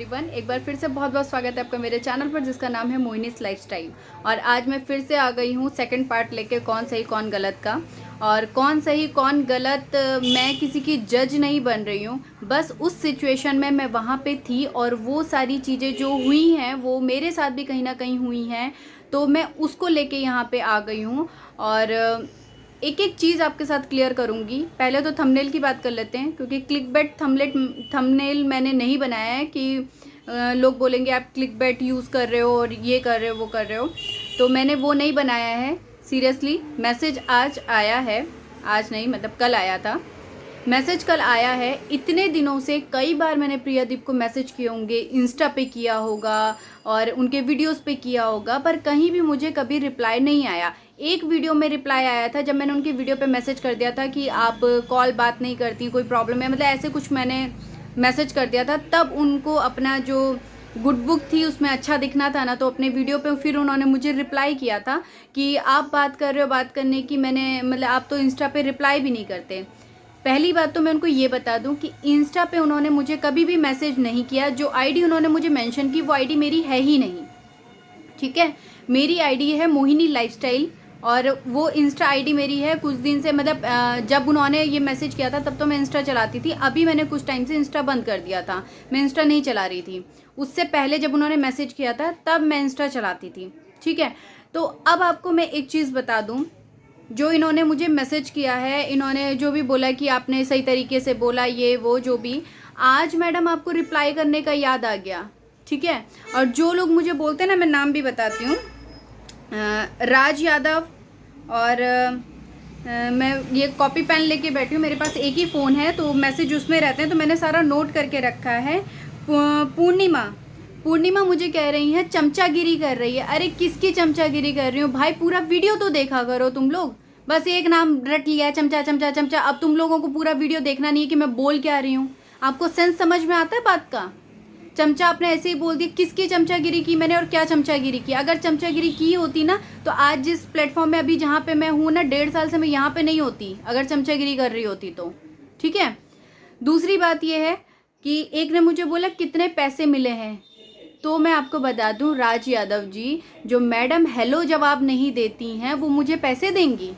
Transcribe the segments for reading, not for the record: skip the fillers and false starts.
Everyone, एक बार फिर से बहुत बहुत स्वागत है आपका मेरे चैनल पर जिसका नाम है मोहिनीस लाइफस्टाइल। और आज मैं फिर से आ गई हूँ सेकंड पार्ट लेके, कौन सही कौन गलत का। और कौन सही कौन गलत, मैं किसी की जज नहीं बन रही हूँ, बस उस सिचुएशन में मैं वहाँ पे थी और वो सारी चीज़ें जो हुई हैं वो मेरे साथ भी कहीं ना कहीं हुई हैं, तो मैं उसको लेके यहाँ पे आ गई हूँ। और एक एक चीज़ आपके साथ क्लियर करूँगी। पहले तो थंबनेल की बात कर लेते हैं, क्योंकि क्लिकबेट थंबनेल मैंने नहीं बनाया है कि लोग बोलेंगे आप क्लिकबेट यूज़ कर रहे हो और ये कर रहे हो वो कर रहे हो, तो मैंने वो नहीं बनाया है। सीरियसली मैसेज आज आया है, आज नहीं मतलब कल आया था, मैसेज कल आया है। इतने दिनों से कई बार मैंने प्रियादीप को मैसेज किए होंगे, इंस्टा पे किया होगा और उनके वीडियोस पे किया होगा, पर कहीं भी मुझे कभी रिप्लाई नहीं आया। एक वीडियो में रिप्लाई आया था जब मैंने उनकी वीडियो पे मैसेज कर दिया था कि आप कॉल बात नहीं करती, कोई प्रॉब्लम है, मतलब ऐसे कुछ मैंने मैसेज कर दिया था। तब उनको अपना जो गुड बुक थी उसमें अच्छा दिखना था ना, तो अपने वीडियो पे फिर उन्होंने मुझे रिप्लाई किया था कि आप बात कर रहे हो बात करने की, मैंने मतलब आप तो इंस्टा पे रिप्लाई भी नहीं करते। पहली बात तो मैं उनको ये बता दूं कि इंस्टा पे उन्होंने मुझे कभी भी मैसेज नहीं किया। जो आईडी उन्होंने मुझे मेंशन की वो आईडी मेरी है ही नहीं, ठीक है। मेरी आईडी है मोहिनी लाइफस्टाइल और वो इंस्टा आईडी मेरी है कुछ दिन से, मतलब जब उन्होंने ये मैसेज किया था तब तो मैं इंस्टा चलाती थी, अभी मैंने कुछ टाइम से इंस्टा बंद कर दिया था, मैं इंस्टा नहीं चला रही थी। उससे पहले जब उन्होंने मैसेज किया था तब मैं इंस्टा चलाती थी, ठीक है। तो अब आपको मैं एक चीज़ बता दूँ, जो इन्होंने मुझे मैसेज किया है, इन्होंने जो भी बोला कि आपने सही तरीके से बोला, ये वो जो भी, आज मैडम आपको रिप्लाई करने का याद आ गया, ठीक है। और जो लोग मुझे बोलते हैं ना, मैं नाम भी बताती हूँ, राज यादव और मैं ये कॉपी पेन लेके बैठी हूँ, मेरे पास एक ही फ़ोन है तो मैसेज उसमें रहते हैं, तो मैंने सारा नोट करके रखा है। पूर्णिमा मुझे कह रही है चमचागिरी कर रही है। अरे किसकी चमचागिरी कर रही हूँ भाई, पूरा वीडियो तो देखा करो तुम लोग, बस एक नाम रट लिया है चमचा चमचा चमचा। अब तुम लोगों को पूरा वीडियो देखना नहीं है कि मैं बोल क्या रही हूँ, आपको सेंस समझ में आता है बात का। चमचा आपने ऐसे ही बोल दिया, किसकी चमचागिरी की मैंने और क्या चमचागिरी की। अगर चमचागिरी की होती ना तो आज जिस प्लेटफॉर्म में अभी जहाँ पे मैं हूँ ना, 1.5 साल से मैं यहाँ पे नहीं होती अगर चमचागिरी कर रही होती तो, ठीक है। दूसरी बात यह है कि एक ने मुझे बोला कितने पैसे मिले हैं, तो मैं आपको बता दूं राज यादव जी, जो मैडम हेलो जवाब नहीं देती हैं वो मुझे पैसे देंगी?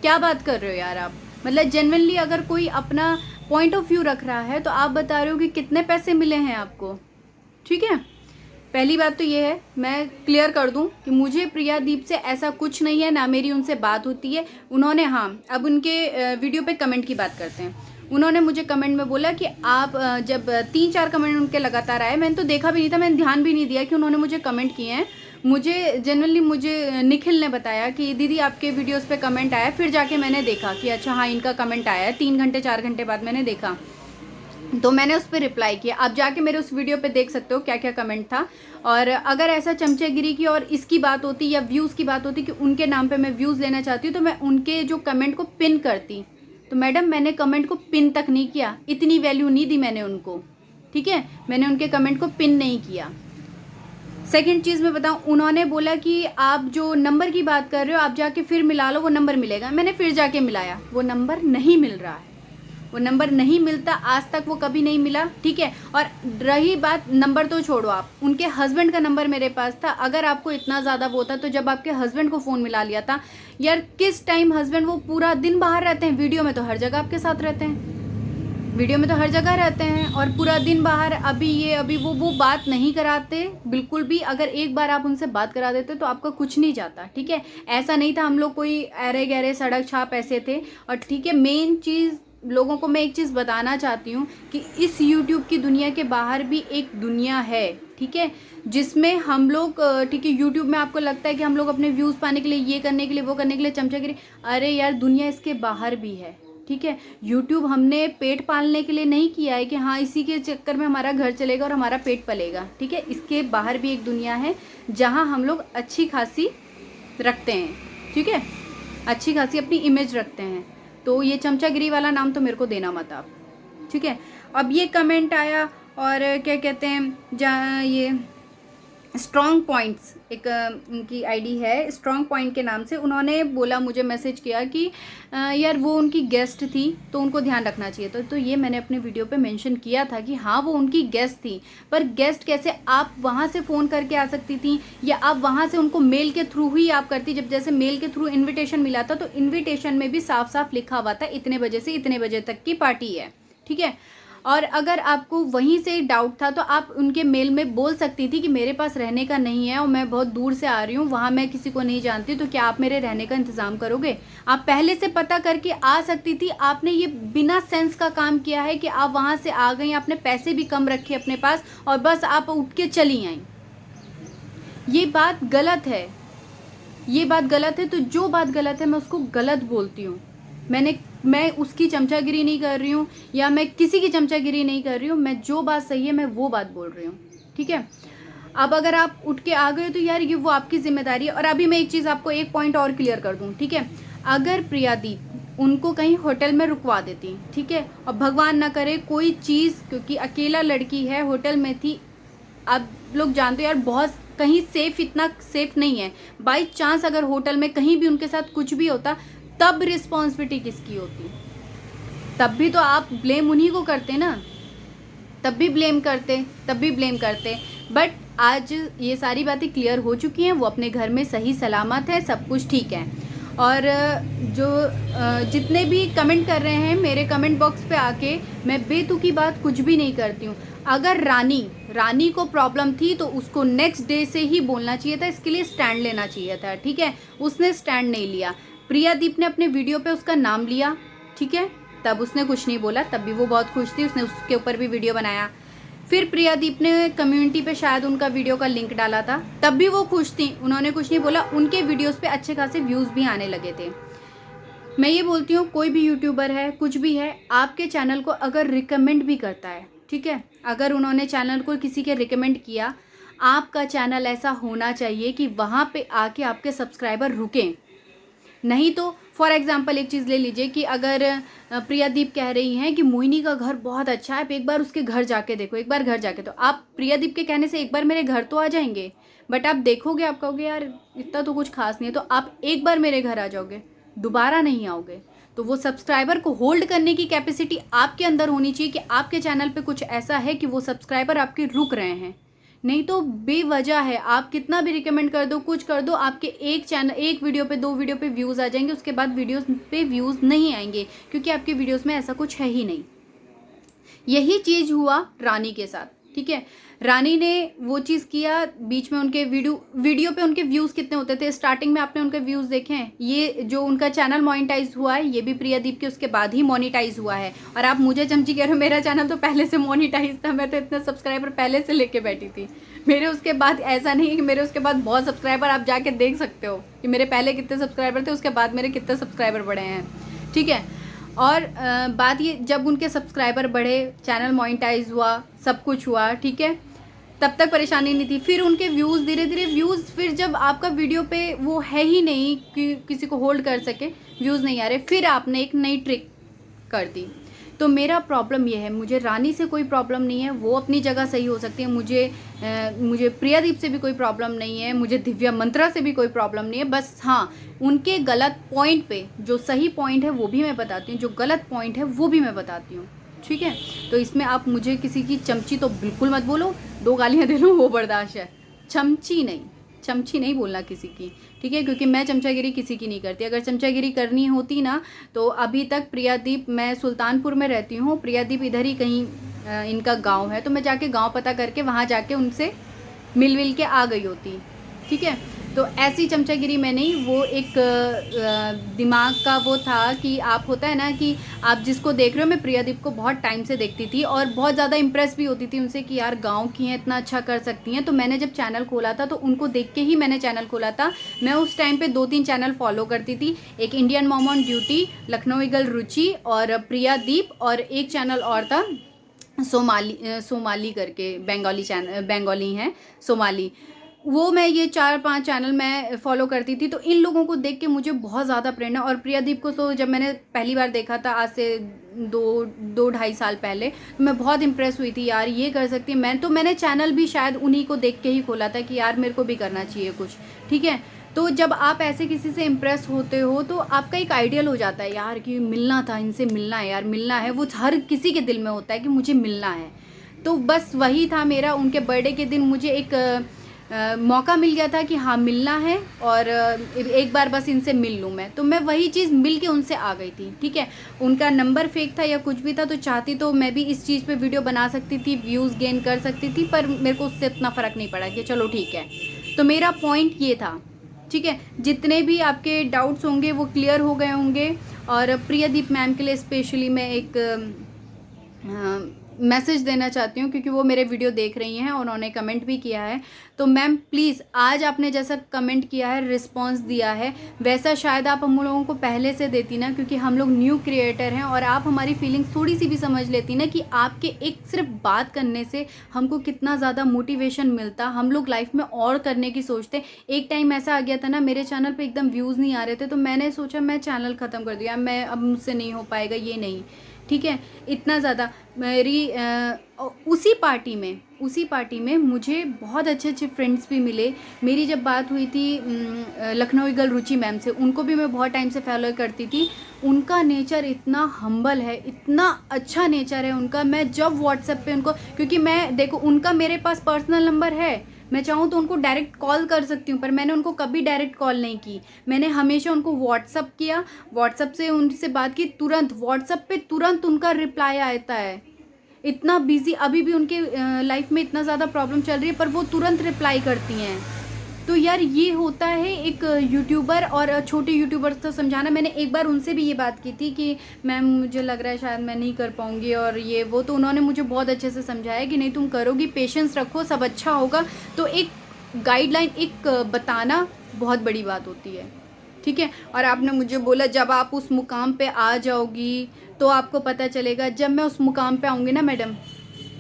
क्या बात कर रहे हो यार आप, मतलब जेन्युइनली अगर कोई अपना पॉइंट ऑफ व्यू रख रहा है तो आप बता रहे हो कि कितने पैसे मिले हैं आपको, ठीक है। पहली बात तो ये है, मैं क्लियर कर दूं कि मुझे प्रियादीप से ऐसा कुछ नहीं है, ना मेरी उनसे बात होती है। उन्होंने, हाँ अब उनके वीडियो पे कमेंट की बात करते हैं, उन्होंने मुझे कमेंट में बोला कि आप जब 3-4 कमेंट उनके लगातार आए, मैंने तो देखा भी नहीं था, मैंने ध्यान भी नहीं दिया कि उन्होंने मुझे कमेंट किए हैं। मुझे जनरली मुझे निखिल ने बताया कि दीदी आपके वीडियोस पे कमेंट आया, फिर जाके मैंने देखा कि अच्छा हाँ इनका कमेंट आया है, 3 घंटे 4 घंटे बाद मैंने देखा, तो मैंने उस पर रिप्लाई किया। आप जाके मेरे उस वीडियो पे देख सकते हो क्या क्या कमेंट था। और अगर ऐसा चमचेगिरी की और इसकी बात होती या व्यूज़ की बात होती कि उनके नाम पे मैं व्यूज़ लेना चाहती हूँ, तो मैं उनके जो कमेंट को पिन करती। तो मैडम मैंने कमेंट को पिन तक नहीं किया, इतनी वैल्यू नहीं दी मैंने उनको, ठीक है। मैंने उनके कमेंट को पिन नहीं किया। सेकंड चीज़ मैं बताऊँ, उन्होंने बोला कि आप जो नंबर की बात कर रहे हो आप जाके फिर मिला लो, वो नंबर मिलेगा। मैंने फिर जाके मिलाया, वो नंबर नहीं मिल रहा है, वो नंबर नहीं मिलता, आज तक वो कभी नहीं मिला, ठीक है। और रही बात नंबर तो छोड़ो, आप उनके हस्बैंड का नंबर मेरे पास था। अगर आपको इतना ज़्यादा वो था तो जब आपके हस्बैंड को फ़ोन मिला लिया था यार, किस टाइम हस्बैंड, वो पूरा दिन बाहर रहते हैं, वीडियो में तो हर जगह आपके साथ रहते हैं, वीडियो में तो हर जगह रहते हैं और पूरा दिन बाहर, अभी ये अभी वो बात नहीं कराते बिल्कुल भी। अगर एक बार आप उनसे बात करा देते तो आपका कुछ नहीं जाता, ठीक है। ऐसा नहीं था हम लोग कोई अरे गहरे सड़क छाप ऐसे थे। और ठीक है, मेन चीज़ लोगों को मैं एक चीज़ बताना चाहती हूँ कि इस यूट्यूब की दुनिया के बाहर भी एक दुनिया है, ठीक है, जिसमें हम लोग, ठीक है, यूट्यूब में आपको लगता है कि हम लोग अपने व्यूज़ पाने के लिए, ये करने के लिए, वो करने के लिए चमचागिरी, अरे यार दुनिया इसके बाहर भी है, ठीक है। यूट्यूब हमने पेट पालने के लिए नहीं किया है कि हाँ इसी के चक्कर में हमारा घर चलेगा और हमारा पेट पलेगा, ठीक है। इसके बाहर भी एक दुनिया है जहाँ हम लोग अच्छी खासी रखते हैं, ठीक है, अच्छी खासी अपनी इमेज रखते हैं। तो ये चमचागिरी वाला नाम तो मेरे को देना मत आप, ठीक है। अब ये कमेंट आया और क्या कहते हैं, जहाँ ये स्ट्रॉन्ग पॉइंट्स, उनकी आईडी है स्ट्रॉन्ग पॉइंट के नाम से, उन्होंने बोला, मुझे मैसेज किया कि यार वो उनकी गेस्ट थी तो उनको ध्यान रखना चाहिए। तो ये मैंने अपने वीडियो पे मेंशन किया था कि हाँ वो उनकी गेस्ट थी, पर गेस्ट कैसे, आप वहाँ से फ़ोन करके आ सकती थी या आप वहाँ से उनको मेल के थ्रू ही आप करती। जब जैसे मेल के थ्रू इन्विटेशन मिला था तो इन्विटेशन में भी साफ साफ लिखा हुआ था इतने बजे से इतने बजे तक की पार्टी है, ठीक है। और अगर आपको वहीं से डाउट था तो आप उनके मेल में बोल सकती थी कि मेरे पास रहने का नहीं है और मैं बहुत दूर से आ रही हूँ, वहाँ मैं किसी को नहीं जानती, तो क्या आप मेरे रहने का इंतज़ाम करोगे। आप पहले से पता करके आ सकती थी। आपने ये बिना सेंस का काम किया है कि आप वहाँ से आ गई, आपने पैसे भी कम रखे अपने पास और बस आप उठ के चली आई। ये बात गलत है, ये बात गलत है। तो जो बात गलत है मैं उसको गलत बोलती हूँ। मैं उसकी चमचागिरी नहीं कर रही हूँ या मैं किसी की चमचागिरी नहीं कर रही हूँ। मैं जो बात सही है मैं वो बात बोल रही हूँ, ठीक है। अब अगर आप उठ के आ गए तो यार ये वो आपकी जिम्मेदारी है। और अभी मैं एक चीज़ आपको एक पॉइंट और क्लियर कर दूँ, ठीक है। अगर प्रियादीप उनको कहीं होटल में रुकवा देती, ठीक है, और भगवान ना करे कोई चीज़, क्योंकि अकेला लड़की है, होटल में थी, आप लोग जानते हो यार बहुत कहीं सेफ, इतना सेफ नहीं है। बाई चांस अगर होटल में कहीं भी उनके साथ कुछ भी होता तब रिस्पॉन्सिबिलिटी किसकी होती। तब भी तो आप ब्लेम उन्हीं को करते ना, तब भी ब्लेम करते। बट आज ये सारी बातें क्लियर हो चुकी हैं, वो अपने घर में सही सलामत है, सब कुछ ठीक है। और जो जितने भी कमेंट कर रहे हैं मेरे कमेंट बॉक्स पे आके, मैं बेतुकी बात कुछ भी नहीं करती हूँ। अगर रानी को प्रॉब्लम थी तो उसको नेक्स्ट डे से ही बोलना चाहिए था, इसके लिए स्टैंड लेना चाहिए था, ठीक है। उसने स्टैंड नहीं लिया। प्रियादीप ने अपने वीडियो पे उसका नाम लिया, ठीक है, तब उसने कुछ नहीं बोला, तब भी वो बहुत खुश थी, उसने उसके ऊपर भी वीडियो बनाया। फिर प्रियादीप ने कम्युनिटी पे शायद उनका वीडियो का लिंक डाला था, तब भी वो खुश थी, उन्होंने कुछ नहीं बोला। उनके वीडियोस पे अच्छे खासे व्यूज़ भी आने लगे थे। मैं ये बोलती हूँ कोई भी यूट्यूबर है, कुछ भी है, आपके चैनल को अगर रिकमेंड भी करता है, ठीक है, अगर उन्होंने चैनल को किसी के रिकमेंड किया, आपका चैनल ऐसा होना चाहिए कि वहाँ पे आके आपके सब्सक्राइबर रुकें। नहीं तो फॉर एग्जांपल एक चीज़ ले लीजिए कि अगर प्रियादीप कह रही हैं कि मोहिनी का घर बहुत अच्छा है, आप एक बार उसके घर जाके देखो, एक बार घर जाके, तो आप प्रियादीप के कहने से एक बार मेरे घर तो आ जाएंगे, बट आप देखोगे, आप कहोगे यार इतना तो कुछ खास नहीं है, तो आप एक बार मेरे घर आ जाओगे, दोबारा नहीं आओगे। तो वो सब्सक्राइबर को होल्ड करने की कैपेसिटी आपके अंदर होनी चाहिए कि आपके चैनल पे कुछ ऐसा है कि वो सब्सक्राइबर आपके रुक रहे हैं। नहीं तो बेवजह है, आप कितना भी रिकमेंड कर दो, कुछ कर दो, आपके एक वीडियो पे, 2 वीडियो पे व्यूज़ आ जाएंगे, उसके बाद वीडियोस पे व्यूज़ नहीं आएंगे, क्योंकि आपके वीडियोस में ऐसा कुछ है ही नहीं। यही चीज़ हुआ रानी के साथ, ठीक है। रानी ने वो चीज़ किया, बीच में उनके वीडियो पे उनके व्यूज़ कितने होते थे, स्टार्टिंग में आपने उनके व्यूज़ देखे हैं। ये जो उनका चैनल मोनेटाइज हुआ है, ये भी प्रियादीप के उसके बाद ही मोनेटाइज हुआ है। और आप मुझे चमची कह रहे हो, मेरा चैनल तो पहले से मोनेटाइज था, मैं तो इतने सब्सक्राइबर पहले से लेके बैठी थी। मेरे उसके बाद ऐसा नहीं है कि मेरे उसके बाद बहुत सब्सक्राइबर, आप जाके देख सकते हो कि मेरे पहले कितने सब्सक्राइबर थे, उसके बाद मेरे कितने सब्सक्राइबर बढ़े हैं, ठीक है। और बात ये, जब उनके सब्सक्राइबर बढ़े, चैनल मोनेटाइज हुआ, सब कुछ हुआ, ठीक है, तब तक परेशानी नहीं थी। फिर उनके व्यूज़ धीरे धीरे व्यूज़, फिर जब आपका वीडियो पे वो है ही नहीं कि किसी को होल्ड कर सके, व्यूज़ नहीं आ रहे, फिर आपने एक नई ट्रिक कर दी। तो मेरा प्रॉब्लम ये है, मुझे रानी से कोई प्रॉब्लम नहीं है, वो अपनी जगह सही हो सकती है, मुझे प्रियादीप से भी कोई प्रॉब्लम नहीं है, मुझे दिव्या मंत्रा से भी कोई प्रॉब्लम नहीं है। बस हाँ, उनके गलत पॉइंट पे, जो सही पॉइंट है वो भी मैं बताती हूँ, जो गलत पॉइंट है वो भी मैं बताती हूँ, ठीक है। तो इसमें आप मुझे किसी की चमची तो बिल्कुल मत बोलो, 2 गालियाँ दे लो वो बर्दाश्त है, चमची नहीं बोलना किसी की, ठीक है, क्योंकि मैं चमचागिरी किसी की नहीं करती। अगर चमचागिरी करनी होती ना तो अभी तक प्रियादीप, मैं सुल्तानपुर में रहती हूँ, प्रियादीप इधर ही कहीं इनका गांव है, तो मैं जाके गांव पता करके वहाँ जाके उनसे मिल के आ गई होती, ठीक है। तो ऐसी चमचागिरी में नहीं, वो एक दिमाग का वो था कि आप, होता है ना कि आप जिसको देख रहे हो, मैं प्रियादीप को बहुत टाइम से देखती थी और बहुत ज़्यादा इम्प्रेस भी होती थी उनसे कि यार गांव की हैं, इतना अच्छा कर सकती हैं। तो मैंने जब चैनल खोला था तो उनको देख के ही मैंने चैनल खोला था। मैं उस टाइम पे 2-3 चैनल फॉलो करती थी, एक Indian mom on duty, Lucknow girl Ruchi और प्रियादीप, और एक चैनल और था सोमाली करके, बेंगोली हैं सोमाली। वो मैं ये 4-5 चैनल मैं फॉलो करती थी, तो इन लोगों को देख के मुझे बहुत ज़्यादा प्रेरणा। और प्रियादीप को तो जब मैंने पहली बार देखा था आज से 2-2.5 साल पहले, तो मैं बहुत इम्प्रेस हुई थी, यार ये कर सकती है। मैंने चैनल भी शायद उन्हीं को देख के ही खोला था कि यार मेरे को भी करना चाहिए कुछ, ठीक है। तो जब आप ऐसे किसी से इम्प्रेस होते हो तो आपका एक आइडियल हो जाता है यार कि मिलना था, इनसे मिलना है यार, मिलना है। वो हर किसी के दिल में होता है कि मुझे मिलना है। तो बस वही था मेरा। उनके बर्थडे के दिन मुझे एक मौका मिल गया था कि हाँ मिलना है, और एक बार बस इनसे मिल लूँ मैं। तो मैं वही चीज़ मिल के उनसे आ गई थी, ठीक है। उनका नंबर फेक था या कुछ भी था, तो चाहती तो मैं भी इस चीज़ पे वीडियो बना सकती थी, व्यूज़ गेन कर सकती थी, पर मेरे को उससे इतना फ़र्क नहीं पड़ा कि चलो ठीक है। तो मेरा पॉइंट ये था, ठीक है। जितने भी आपके डाउट्स होंगे वो क्लियर हो गए होंगे। और प्रियादीप मैम के लिए स्पेशली मैं एक मैसेज देना चाहती हूँ, क्योंकि वो मेरे वीडियो देख रही हैं और उन्होंने कमेंट भी किया है। तो मैम प्लीज़, आज आपने जैसा कमेंट किया है, रिस्पांस दिया है, वैसा शायद आप हम लोगों को पहले से देती ना, क्योंकि हम लोग न्यू क्रिएटर हैं और आप हमारी फीलिंग्स थोड़ी सी भी समझ लेती ना, कि आपके एक सिर्फ बात करने से हमको कितना ज़्यादा मोटिवेशन मिलता, हम लोग लाइफ में और करने की सोचते। एक टाइम ऐसा आ गया था ना, मेरे चैनल पर एकदम व्यूज़ नहीं आ रहे थे, तो मैंने सोचा मैं चैनल ख़त्म कर दिया, मैं अब मुझसे नहीं हो पाएगा, ये नहीं, ठीक है। इतना ज़्यादा मेरी उसी पार्टी में मुझे बहुत अच्छे अच्छे फ्रेंड्स भी मिले। मेरी जब बात हुई थी लखनऊ गर्ल रुचि मैम से, उनको भी मैं बहुत टाइम से फॉलो करती थी। उनका नेचर इतना हम्बल है, इतना अच्छा नेचर है उनका। मैं जब व्हाट्सएप पे उनको, क्योंकि मैं देखो उनका मेरे पास पर्सनल नंबर है, मैं चाहूँ तो उनको डायरेक्ट कॉल कर सकती हूँ, पर मैंने उनको कभी डायरेक्ट कॉल नहीं की। मैंने हमेशा उनको व्हाट्सअप किया, व्हाट्सअप से उनसे बात की, तुरंत व्हाट्सअप पे तुरंत उनका रिप्लाई आता है। इतना बिजी, अभी भी उनके लाइफ में इतना ज़्यादा प्रॉब्लम चल रही है, पर वो तुरंत रिप्लाई करती हैं। तो यार ये होता है एक यूट्यूबर, और छोटे यूट्यूबर्स तो समझाना। मैंने एक बार उनसे भी ये बात की थी कि मैम मुझे लग रहा है शायद मैं नहीं कर पाऊँगी और ये वो, तो उन्होंने मुझे बहुत अच्छे से समझाया कि नहीं तुम करोगी, पेशेंस रखो, सब अच्छा होगा। तो एक गाइडलाइन, एक बताना बहुत बड़ी बात होती है, ठीक है। और आपने मुझे बोला जब आप उस मुकाम पे आ जाओगी तो आपको पता चलेगा। जब मैं उस मुकाम पे आऊँगी ना मैडम,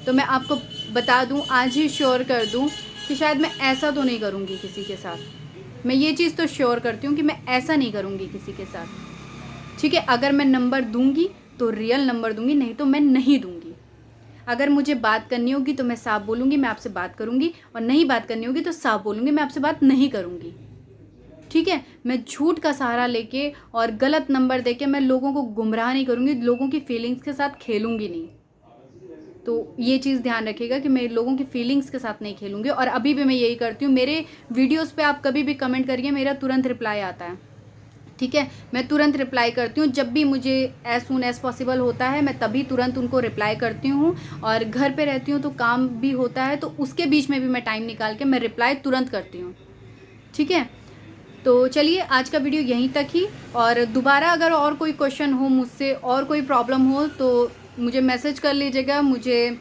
तो मैं आपको बता दूँ, आज ही श्योर कर दूँ कि शायद मैं ऐसा तो नहीं करूँगी किसी के साथ। मैं ये चीज़ तो श्योर करती हूँ कि मैं ऐसा नहीं करूँगी किसी के साथ, ठीक है। अगर मैं नंबर दूँगी तो रियल नंबर दूँगी, नहीं तो मैं नहीं दूँगी। अगर मुझे बात करनी होगी तो मैं साफ बोलूँगी, मैं आपसे बात करूँगी, और नहीं बात करनी होगी तो साफ बोलूँगी, मैं आपसे बात नहीं करूँगी, ठीक है। मैं झूठ का सहारा लेके और गलत नंबर देके मैं लोगों को गुमराह नहीं करूँगी, लोगों की फीलिंग्स के साथ खेलूँगी नहीं। तो ये चीज़ ध्यान रखिएगा कि मैं लोगों की फीलिंग्स के साथ नहीं खेलूँगी। और अभी भी मैं यही करती हूँ। मेरे वीडियोस पे आप कभी भी कमेंट करिए, मेरा तुरंत रिप्लाई आता है, ठीक है। मैं तुरंत रिप्लाई करती हूँ, जब भी मुझे एज सून एज़ पॉसिबल होता है मैं तभी तुरंत उनको रिप्लाई करती हूँ। और घर पे रहती हूँ तो काम भी होता है, तो उसके बीच में भी मैं टाइम निकाल के मैं रिप्लाई तुरंत करती हूँ, ठीक है। तो चलिए आज का वीडियो यहीं तक ही। और दोबारा अगर और कोई क्वेश्चन हो मुझसे, और कोई प्रॉब्लम हो, तो मुझे मैसेज कर लीजिएगा, मुझे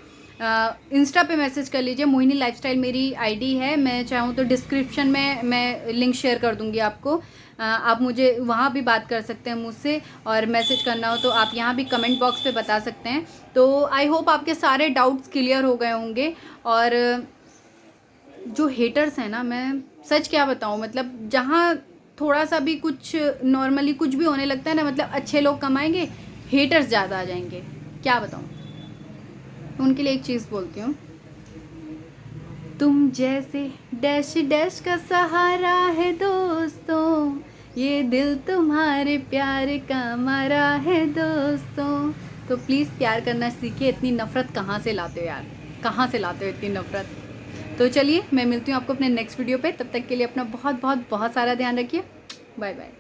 इंस्टा पे मैसेज कर लीजिए। मोहिनी लाइफस्टाइल मेरी आईडी है। मैं चाहूँ तो डिस्क्रिप्शन में मैं लिंक शेयर कर दूँगी आपको। आप मुझे वहाँ भी बात कर सकते हैं मुझसे, और मैसेज करना हो तो आप यहाँ भी कमेंट बॉक्स पे बता सकते हैं। तो आई होप आपके सारे डाउट्स क्लियर हो गए होंगे। और जो हेटर्स हैं ना, मैं सच क्या बताऊँ, मतलब जहाँ थोड़ा सा भी कुछ नॉर्मली कुछ भी होने लगता है ना, मतलब अच्छे लोग कमाएंगे, हेटर्स ज़्यादा आ जाएंगे, क्या बताऊँ। उनके लिए एक चीज़ बोलती हूँ, तुम जैसे डैश डैश का सहारा है दोस्तों, ये दिल तुम्हारे प्यार का मारा है दोस्तों। तो प्लीज़ प्यार करना सीखिए। इतनी नफ़रत कहाँ से लाते हो यार, कहाँ से लाते हो इतनी नफ़रत। तो चलिए मैं मिलती हूँ आपको अपने नेक्स्ट वीडियो पे। तब तक के लिए अपना बहुत बहुत बहुत सारा ध्यान रखिए। Bye bye.